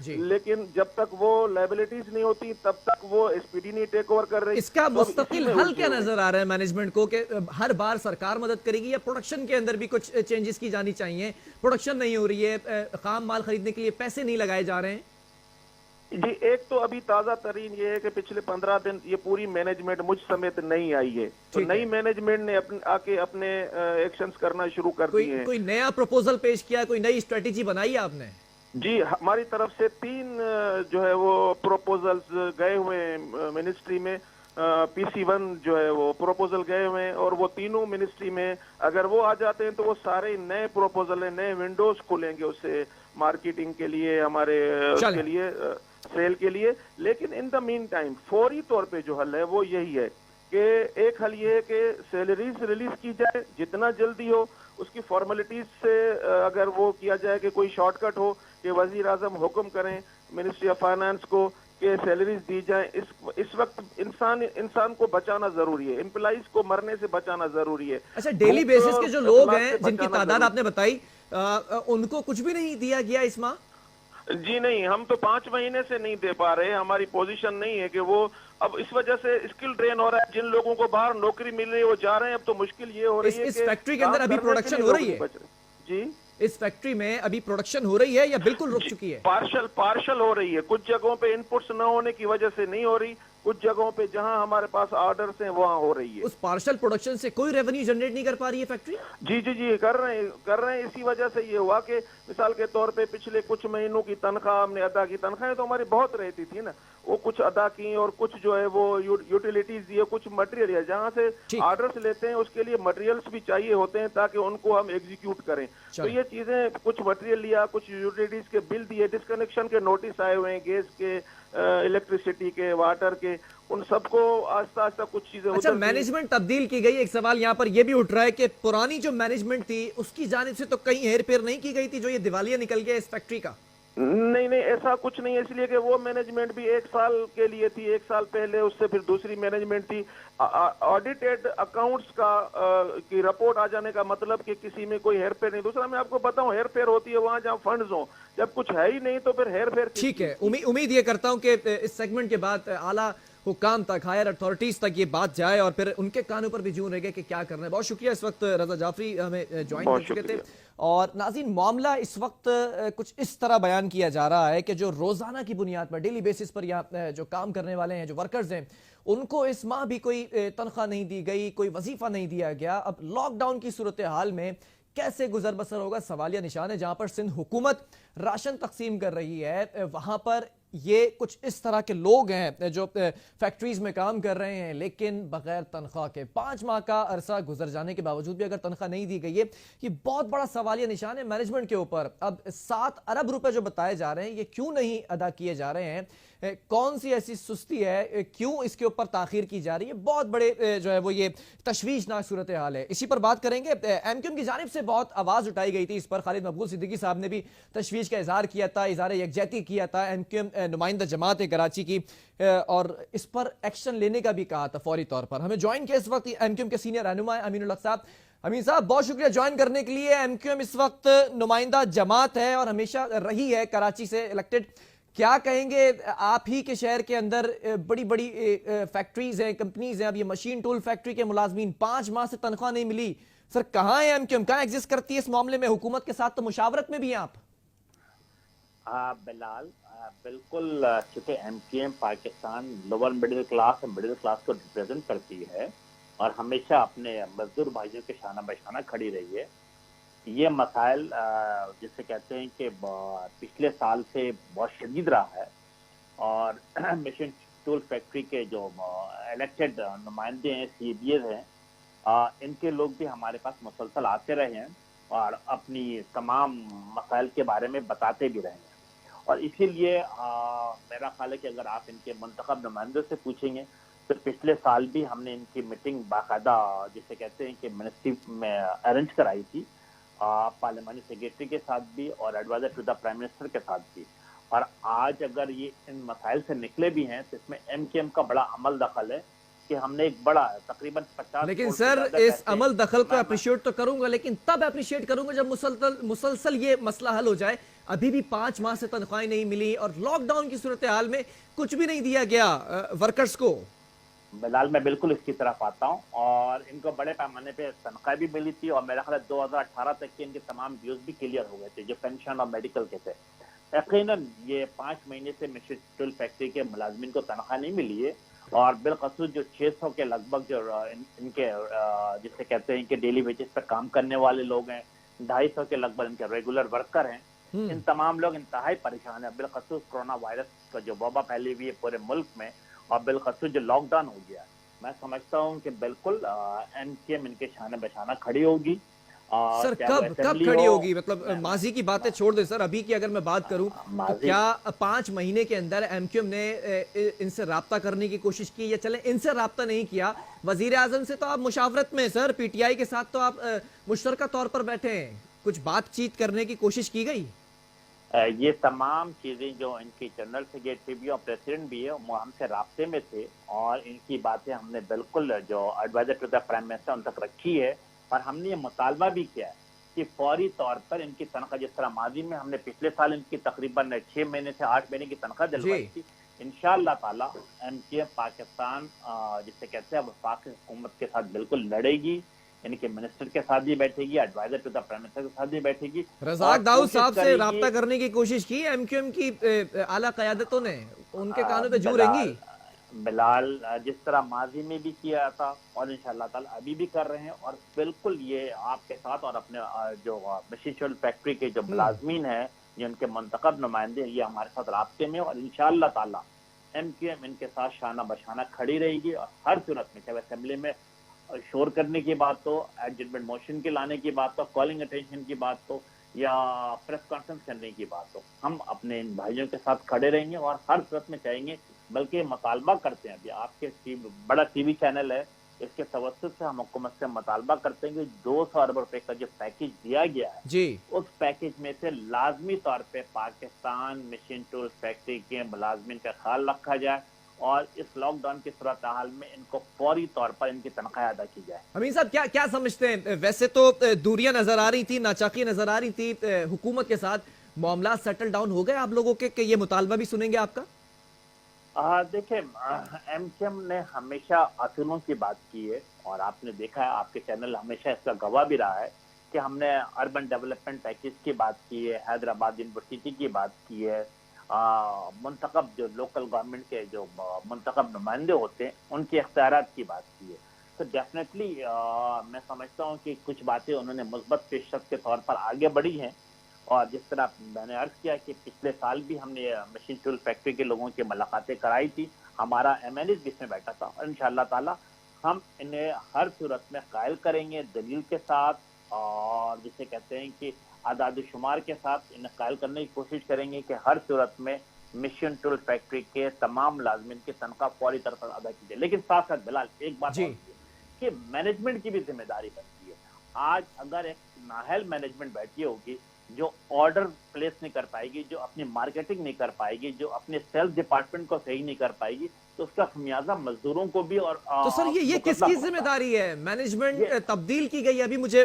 लेकिन जब तक वो लाइबिलिटीज नहीं होती तब तक वो एसपीडी नहीं टेक ओवर कर रही। इसका तो अब इसी मुस्तकिल में हल उलझे क्या हुए हैं। नजर आ रहा है मैनेजमेंट को कि हर बार सरकार मदद करेगी या प्रोडक्शन के अंदर भी कुछ चेंजेस की जानी चाहिए? प्रोडक्शन नहीं हो रही है, खाम माल खरीदने के लिए पैसे नहीं लगाए जा रहे हैं। जी, एक तो अभी ताजा तरीन ये है कि पिछले 15 दिन ये पूरी मैनेजमेंट मुझ समेत नहीं आई है, तो ठीक नई है, मैनेजमेंट ने आके अपने एक्शंस करना शुरू कर कोई दिए हैं। कोई नया प्रपोजल पेश किया, कोई नई स्ट्रेटेजी बनाई है आपने? जी, हमारी तरफ से 3 जो है वो प्रपोजल्स गए हुए हैं मिनिस्ट्री में। PC1 जो है वो प्रपोजल गए हुए हैं, और वो तीनों मिनिस्ट्री में अगर वो आ जाते हैं तो वो सारे नए प्रपोजल है, नए विंडोज खुलेंगे उससे मार्केटिंग के लिए, हमारे उसके लिए सेल के लिए। लेकिन इन द मीन टाइम फौरी तौर पे जो हल है वो यही है कि एक हल ये है कि सैलरीज रिलीज की जाए जितना जल्दी हो। उसकी फॉर्मेलिटीज से अगर वो किया जाए कि कोई शॉर्टकट हो कि वजीर आजम हुक्म करें मिनिस्ट्री ऑफ फाइनेंस को कि सैलरीज दी जाए। इस वक्त इंसान को बचाना जरूरी है, एम्प्लॉइज को मरने से बचाना जरूरी है। अच्छा, डेली बेसिस के जो लोग हैं जिनकी तादाद आपने बताई, उनको कुछ भी नहीं दिया गया इस माह? जी नहीं, हम तो 5 महीने से नहीं दे पा रहे। हमारी पोजीशन नहीं है कि वो, अब इस वजह से स्किल ड्रेन हो रहा है। जिन लोगों को बाहर नौकरी मिल रही है वो जा रहे हैं। अब तो मुश्किल ये हो रही है इस कि फैक्ट्री के अंदर अभी प्रोडक्शन हो रही है? जी, इस फैक्ट्री में अभी प्रोडक्शन हो रही है या बिल्कुल रुक चुकी है? पार्शल हो रही है। कुछ जगहों पे इनपुट्स न होने की वजह से नहीं हो रही, कुछ जगहों पे जहां हमारे पास ऑर्डर्स हैं वहां हो रही है। उस पार्शल प्रोडक्शन से कोई रेवेन्यू जनरेट नहीं कर पा रही है फैक्ट्री? जी जी जी, कर रहे हैं। इसी वजह से ये हुआ कि मिसाल के तौर पे पिछले कुछ महीनों की तनख्वाह हमने अदा की। तनख्वाहें तो हमारी बहुत रहती थी ना, वो कुछ अदा की, और कुछ जो है वो यूटिलिटीज दिए, कुछ मटेरियल है जहां से ऑर्डर्स लेते हैं उसके लिए मटेरियल्स भी चाहिए होते हैं ताकि उनको हम एग्जीक्यूट करें। तो ये चीजें, कुछ मटेरियल लिया, कुछ यूटिलिटीज के बिल दिए, डिस्कनेक्शन के नोटिस आए हुए हैं, गैस के, इलेक्ट्रिसिटी के, वाटर के, उन सबको आस्ता आस्ता कुछ चीजें। अच्छा, मैनेजमेंट तब्दील की गई। एक सवाल यहां पर यह भी उठ रहा है कि पुरानी जो मैनेजमेंट थी उसकी जानिब से तो कहीं हेर फेर नहीं की गई थी जो ये दिवालिया निकल गया इस फैक्ट्री का? नहीं नहीं, ऐसा कुछ नहीं है, इसलिए कि वो मैनेजमेंट भी 1 साल के लिए थी। 1 साल पहले उससे फिर दूसरी मैनेजमेंट थी। ऑडिटेड अकाउंट्स का की रिपोर्ट आ जाने का मतलब कि किसी में कोई हेरफेर नहीं। दूसरा मैं आपको बताऊं, हेरफेर होती है वहां जहां फंड्स हो, जब कुछ है ही नहीं तो फिर हेरफेर। ठीक है, उम्मीद ये करता हूं कि इस सेगमेंट के बाद आला हुकाम तक, हायर अथॉरिटीज तक ये बात जाए और फिर उनके कानों पर भी जूं रहेगा कि क्या करना है। बहुत शुक्रिया। इस वक्त रजा जाफरी हमें ज्वाइन कर चुके थे। और नाज़रीन, मामला इस वक्त कुछ इस तरह बयान किया जा रहा है कि जो रोजाना की बुनियाद पर, डेली बेसिस पर यहाँ जो काम करने वाले हैं, जो वर्कर्स हैं, उनको इस माह भी कोई तनख्वाह नहीं दी गई, कोई वजीफा नहीं दिया गया। अब लॉकडाउन की सूरत हाल में कैसे गुजर बसर होगा, सवालिया निशान है। जहां पर सिंध हुकूमत राशन तकसीम कर रही है, वहां पर ये कुछ इस तरह के लोग हैं जो फैक्ट्रीज में काम कर रहे हैं लेकिन बगैर तनख्वाह के। 5 माह का अरसा गुजर जाने के बावजूद भी अगर तनख्वाह नहीं दी गई है, ये बहुत बड़ा सवालिया निशान है मैनेजमेंट के ऊपर। अब 7 अरब रुपए जो बताए जा रहे हैं, ये क्यों नहीं अदा किए जा रहे हैं? कौन सी ऐसी सुस्ती है, क्यों इसके ऊपर ताखीर की जा रही है? बहुत बड़े जो है वो ये तशवीशनाक सूरत हाल है। इसी पर बात करेंगे। एमक्यूएम की जानिब से बहुत आवाज उठाई गई थी इस पर। खालिद मकबूल सिद्दीकी साहब ने भी तशवीश का इजहार किया था, इजहार यकजहती किया था एमक्यूएम नुमाइंदा जमात है कराची की, और इस पर एक्शन लेने का भी कहा था फौरी तौर पर। हमें ज्वाइन किया इस वक्त एमक्यूएम के सीनियर रहनुमा अमीनुल हक साहब। अमीन साहब, बहुत शुक्रिया ज्वाइन करने के लिए। एमक्यूएम इस वक्त नुमाइंदा जमात है और हमेशा रही है कराची से इलेक्टेड। क्या कहेंगे, आप ही के शहर के अंदर बड़ी बड़ी फैक्ट्रीज हैं, कंपनीज हैं। अब ये मशीन टूल फैक्ट्री के मुलाजमीन 5 माह से तनख्वाह नहीं मिली। सर, कहाँ है एमक्यूएम, कहाँ एग्जिस्ट करती है इस मामले में? हुकूमत के साथ तो मुशावरत में भी हैं आप। बिलाल, बिल्कुल, चूंकि MQM Pakistan lower middle class और मिडिल क्लास को रिप्रेजेंट करती है और हमेशा अपने मजदूर भाइयों के शाना बशाना खड़ी रही है। ये मसाइल जिसे कहते हैं कि पिछले साल से बहुत शदीद रहा है, और मशीन टूल फैक्ट्री के जो इलेक्टेड नुमाइंदे हैं, CBAs हैं, इनके लोग भी हमारे पास मुसलसल आते रहे हैं और अपनी तमाम मसाइल के बारे में बताते भी रहे हैं। और इसीलिए मेरा ख्याल है कि अगर आप इनके मुंतखब नुमाइंदों से पूछेंगे तो पिछले साल भी हमने इनकी मीटिंग बाकायदा, जिसे कहते हैं कि मिनिस्ट्री में अरेंज कराई थी, पार्लियामानी सेक्रेटरी के साथ भी और adviser to the prime minister के साथ भी। और आज अगर ये इन मसाइल से निकले भी हैं तो इसमें एमक्यूएम का बड़ा अमल दखल है कि हमने एक बड़ा तकरीबन 50। लेकिन सर, इस अमल दखल को अप्रिशिएट तो करूंगा, लेकिन तब अप्रिशिएट करूंगा जब मुसलसल ये मसला हल हो जाए। अभी भी 5 माह से तनख्वाहें नहीं मिली और लॉकडाउन की सूरत हाल में कुछ भी नहीं दिया गया वर्कर्स को। बिलाल, मैं बिल्कुल इसकी तरफ आता हूँ, और इनको बड़े पैमाने पे तनख्वाह भी मिली थी, और मेरा ख्याल 2018 तक के इनके तमाम ड्यूज भी क्लियर हो गए थे, जो पेंशन और मेडिकल के थे। यकीनन ये 5 महीने से मिशन टूल फैक्ट्री के मुलाजमिन को तनख्वाह नहीं मिली है, और बिलखसूस जो 600 के लगभग जो इनके जिसे कहते हैं कि डेली वेजेस पर काम करने वाले लोग हैं, 250 के लगभग इनके रेगुलर वर्कर हैं, इन तमाम लोग इंतहाई परेशान है। बिलखसूस कोरोना वायरस का जो वबा फैली हुई है पूरे मुल्क में, और बिलखसूस जो लॉकडाउन हो गया, मैं समझता हूँ कि बिल्कुल एमकेएम इनके शाने बशाना खड़ी होगी। सर कब खड़ी होगी? मतलब माजी की बातें छोड़ दे सर, अभी की अगर मैं बात करूं तो क्या 5 महीने के अंदर एमक्यूएम ने इनसे राब्ता करने की कोशिश की, या चले इनसे राब्ता नहीं किया, वजीर आजम से तो आप मुशावरत में सर, पीटीआई के साथ तो आप मुश्तरका तौर पर बैठे हैं, कुछ बातचीत करने की कोशिश की गई? ये तमाम चीजें जो इनकी जनरल सेक्रेटरी भी और प्रेसिडेंट भी है वो हमसे राब्ते में थे, और इनकी बातें हमने बिल्कुल जो adviser to the prime minister उन तक रखी है, और हमने ये मुतालबा भी किया है कि फौरी तौर पर इनकी तनख्वाह, जिस तरह माजी में हमने पिछले साल इनकी तकरीबन 6 महीने से 8 महीने की तनख्वाह दिलवाई थी, इंशाअल्लाह ताला एमकेएम पाकिस्तान जिसे कहते हैं वफाक हुकूमत के साथ बिल्कुल लड़ेगी, इनके मिनिस्टर के साथ भी बैठेगी, adviser to the prime minister के साथ भी बैठेगी। रज़ाक दाऊद साहब से राब्ता करने की कोशिश की एमक्यूएम की आला क़यादतों ने, उनके कानों पे जू रहेंगी? बिलाल, जिस तरह माजी में भी किया था और इंशाअल्लाह ताला अभी भी कर रहे हैं, और बिल्कुल ये आपके साथ और अपने जो मशीन फैक्ट्री के जो मुलाजमीन हैं, जो उनके मुंतखब नुमाइंदे, ये हमारे साथ राब्ते में, और इंशाअल्लाह ताला एमक्यूएम इनके साथ शाना बशाना खड़ी रहेगी, और हर सूरत में, चाहे असेंबली में शोर करने की बात हो, एडजमेंट मोशन के लाने की बात हो, कॉलिंग अटेंशन की बात हो, या प्रेस कॉन्फ्रेंस करने की बात हो, हम अपने इन भाइयों के साथ खड़े रहेंगे और हर सूरत में चाहेंगे। बल्कि मुतालबा करते हैं, अभी आपके बड़ा टीवी चैनल है, इसके तवज्जुह से हम हुकूमत से मुतालबा करते हैं कि 200 अरब रुपए का जो पैकेज दिया गया है जी, उस पैकेज में से लाजमी तौर पे पाकिस्तान मशीन टूल फैक्ट्री के मुलाजमिन का ख्याल रखा जाए, और इस लॉकडाउन की सूरत हाल में इनको फौरी तौर पर इनकी तनख्वाह अदा की जाए। अमीन साहब क्या क्या समझते हैं? वैसे तो दूरियां नजर आ रही थी, नाचाकी नजर आ रही थी हुकूमत के साथ, मामला सेटल डाउन हो गए आप लोगों के कि ये मुतालबा भी सुनेंगे आपका? देखिए, एमकेएम ने हमेशा असूलों की बात की है, और आपने देखा है, आपके चैनल हमेशा इसका गवाह भी रहा है कि हमने अर्बन डेवलपमेंट पैकेज की बात की है, हैदराबाद यूनिवर्सिटी की बात की है, मुंतखब जो लोकल गवर्नमेंट के जो मुंतखब नुमाइंदे होते हैं उनके इख्तियारात की बात की है। तो डेफिनेटली मैं समझता हूँ कि कुछ बातें उन्होंने मुस्बत पेशरफ के तौर पर आगे बढ़ी हैं, और जिस तरह मैंने अर्ज किया कि पिछले साल भी हमने मशीन टूल फैक्ट्री के लोगों की मुलाकातें कराई थी, हमारा एमएनएस भी इसमें बैठा था, और इंशाअल्लाह ताला हम इन्हें हर सूरत में कायल करेंगे दलील के साथ, और जिसे कहते हैं कि आदाद शुमार के साथ इन्हें कायल करने की कोशिश करेंगे कि हर सूरत में मिशन टूल फैक्ट्री के तमाम मुलाजमिन की तनख्वाह फौरी तौर पर अदा की जाए। लेकिन साथ साथ बिलाल एक बात कि मैनेजमेंट की भी जिम्मेदारी बनती है। आज अगर एक नाहल मैनेजमेंट बैठी होगी जो ऑर्डर प्लेस नहीं कर पाएगी, जो अपनी मार्केटिंग नहीं कर पाएगी, जो अपने सेल्स डिपार्टमेंट को सही नहीं कर पाएगी, तो उसका खमियाजा मजदूरों को भी। और तो सर ये किसकी जिम्मेदारी है? मैनेजमेंट तब्दील की गई, अभी मुझे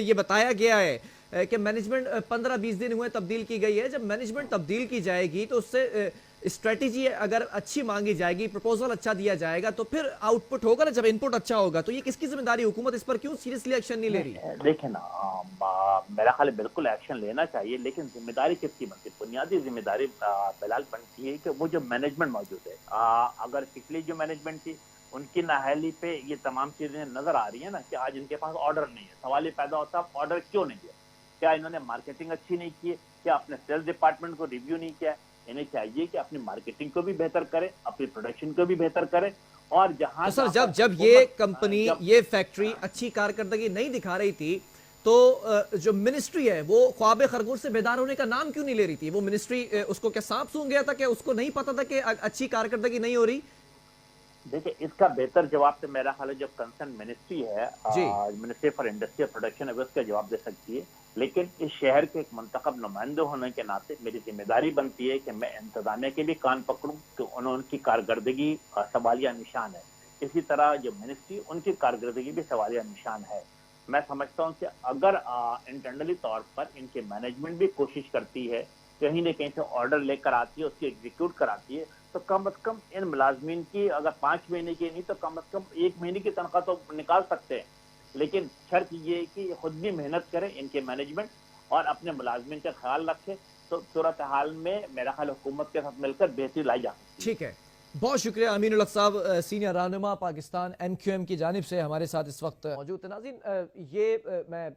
ये बताया गया है कि मैनेजमेंट 15-20 दिन हुए तब्दील की गई है। जब मैनेजमेंट तब्दील की जाएगी तो उससे स्ट्रेटेजी अगर अच्छी मांगी जाएगी, प्रपोजल अच्छा दिया जाएगा, तो फिर आउटपुट होगा ना, जब इनपुट अच्छा होगा। तो ये किसकी जिम्मेदारी? हुकूमत इस पर क्यों सीरियसली एक्शन नहीं ले रही? देखें ना, मेरा ख्याल बिल्कुल एक्शन लेना चाहिए, लेकिन जिम्मेदारी किसकी बनती है? बुनियादी जिम्मेदारी बिलाल बनती है कि वो जो मैनेजमेंट मौजूद है, अगर पिछली जो मैनेजमेंट थी उनकी नाहली पे ये तमाम चीजें नजर आ रही है ना, कि आज इनके पास ऑर्डर नहीं है। सवाल ये पैदा होता है ऑर्डर क्यों नहीं दिया? क्या इन्होंने मार्केटिंग अच्छी नहीं की है? क्या अपने सेल्स डिपार्टमेंट को रिव्यू नहीं किया? इन्हें चाहिए कि अपनी मार्केटिंग को भी बेहतर करे, अपनी प्रोडक्शन को भी बेहतर करे, और जहां तो सर जब ये कंपनी ये फैक्ट्री अच्छी कारकर्दगी नहीं दिखा रही थी, तो जो मिनिस्ट्री है वो ख्वाब खरगोश से बेदार होने का नाम क्यों नहीं ले रही थी? वो मिनिस्ट्री उसको क्या सांप सूंघ गया था? क्या उसको नहीं पता था कि अच्छी कारकर्दगी नहीं हो रही? देखिए, इसका बेहतर जवाब तो मेरा ख्याल है जो कंसर्न मिनिस्ट्री है, मिनिस्ट्री फॉर इंडस्ट्रियल प्रोडक्शन है, उसका जवाब दे सकती है। लेकिन इस शहर के एक मुंतखब नुमाइंदे होने के नाते मेरी जिम्मेदारी बनती है कि मैं इंतजामिया के भी कान पकड़ूं, तो उनकी कारकर्दगी सवालिया निशान है। इसी तरह जो मिनिस्ट्री, उनकी कारकर्दगी भी सवालिया निशान है। मैं समझता हूं कि अगर इंटरनली तौर पर इनके मैनेजमेंट भी कोशिश करती है, कहीं न कहीं से ऑर्डर लेकर आती है, उसकी एग्जीक्यूट कराती है, तो कम से कम इन मुलाजमीन की अगर 5 महीने की नहीं तो कम से कम 1 महीने की तनख्वाह तो निकाल सकते हैं। लेकिन शर्त ये है कि खुद भी मेहनत करें इनके मैनेजमेंट और अपने मुलाजमीन का ख्याल रखें, तो सूरत हाल में मेरा ख्याल हुकूमत के साथ मिलकर बेहतरी लाई जा सकती है। ठीक है, बहुत शुक्रिया अमीन उल हक साहब, सीनियर रहनुमा पाकिस्तान MQM की जानिब से हमारे साथ इस वक्त मौजूद थे। नाज़रीन, ये मैं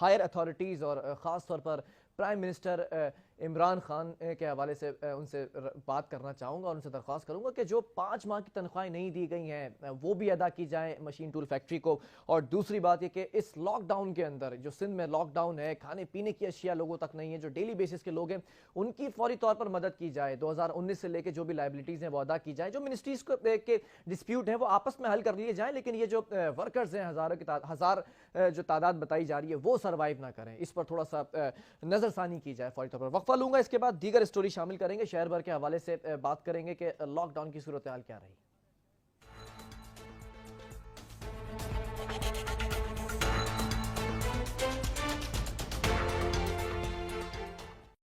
हायर अथॉरिटीज़ और ख़ास तौर पर प्राइम मिनिस्टर इमरान खान के हवाले से उनसे बात करना चाहूँगा और उनसे दरख्वास्त करूँगा कि जो 5 माह की तनख्वाहें नहीं दी गई हैं वो भी अदा की जाएँ मशीन टूल फैक्ट्री को। और दूसरी बात ये कि इस लॉकडाउन के अंदर जो सिंध में लॉकडाउन है, खाने पीने की अशिया लोगों तक नहीं है, जो डेली बेसिस के लोग हैं उनकी फौरी तौर पर मदद की जाए। 2019 से लेकर जो भी लाइबिलिटीज़ हैं वो अदा की जाए। जो मिनिस्ट्रीज़ के डिस्प्यूट हैं वो आपस में हल कर लिए जाएँ, लेकिन ये जो वर्कर्स हैं हज़ार जो तादाद बताई जा रही है वो सर्वाइव ना करें, इस पर थोड़ा सा नज़रसानी की जाए फौरी तौर पर। वक्फा लूंगा, इसके बाद दीगर स्टोरी शामिल करेंगे, शहर भर के हवाले से बात करेंगे कि लॉकडाउन की सूरत हाल क्या रही।